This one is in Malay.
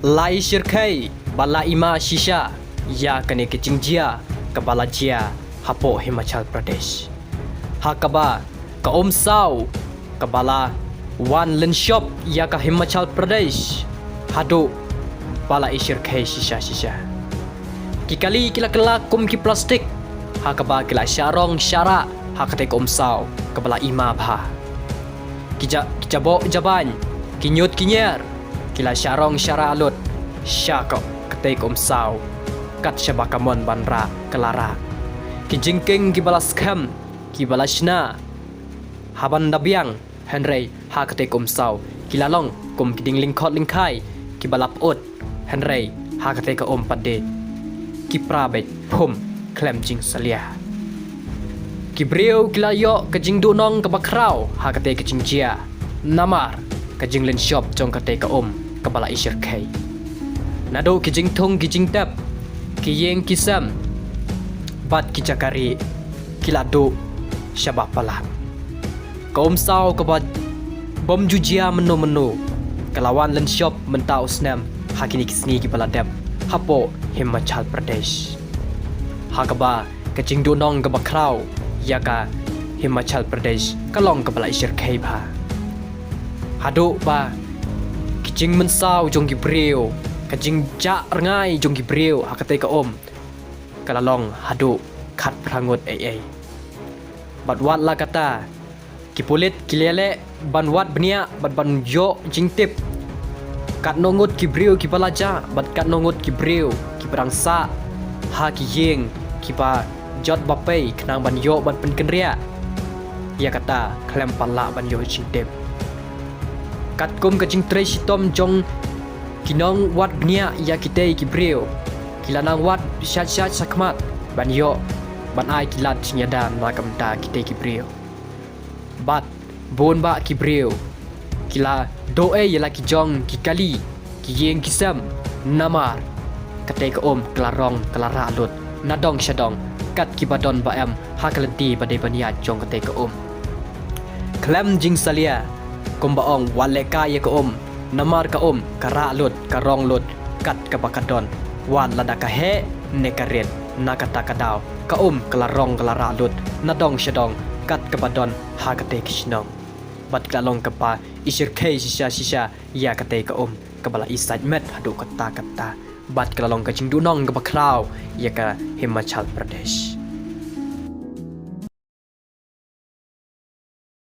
Lai Shirkai Bala Ima Shisha Ya Kane Kichingjia Kabala Jia Hapo Himachal Pradesh Hakaba Ka Om Sau Kabala Wan Len Shop Ya Ka Himachal Pradesh Hadu Bala Shirkai Shisha Kikali kila kela kum ki plastik Hakaba kila syarong syara Hakate Ka Om Sau Kabala Ima Bha Kijabo jaban Kinyut kinyer Kila syarong syara alut Syakok ketik Sau Kat syabakamon banra kelara Kijingking kibala skam Kibala shna Haban dabiang Henry ha ketik Sau Kilalong kum kiding lingkot lingkai Kibalap ut Henry ha ketik pade Kiprabet pum klem jing salia Kibriu kilayo kejing dunong kebakrau ha ketik kejing jia Namar kejing len shop jong ketik Kabala Shirkai Nado kijing tung kijing tap Kiyeng kisam Bat kijakari Kilado Syabah palat Ka Om Sau kabat Bom jujia menu-menu Kelawan len shop mentau snam Hakini kisni kibala dep Hapo Himachal Pradesh Hakaba kejing dunong kebakrau Yaka Himachal Pradesh Kalong Kabala Shirkai bha Hado ba Kijing mensau jong gibreu Kajing jak rengai jong gibreu Hakate Ka Om Kalalong hadu kat prangut ai Badwat la kata Kipulit kilele banwat benia bad ban yo jingtip Kat nongut gibreu kibalaja bad kat nongut gibreu kibrangsa ha kiyeng kiba jot bapai kenang ban yo ban penkenria Ya kata klem pala ban yo jingtip Kat kum kajing tre sitom jong Kinong wat bnia ya kitei kibreu Kilanang wat syat-syat sakmat Ban yo Ban ai kilat sinyadan Makam da kitei kibreu Bat Bon ba kibreu Kila doe yala kijong kikali Kiyeng kisam Namar Katei Ka Om kelarong kelara alut Nadong syadong Kat kibadon baem Hakalenti badai baniat jong katei Ka Om Klem jing salia Kumbaong waleka ya Ka Om Namar Ka Om kara lut karong lut kat kabakadon wan ladaka he nekaret nakata kadaw Ka Om kelarong kelara lut nadong syadong kat kabadon ha kate kisnong bat kalong kapa Shirkai shisha ya kate Ka Om kabala isat met hadu kata bat kalong kajing dunong kabakraw ya ka Himachal Pradesh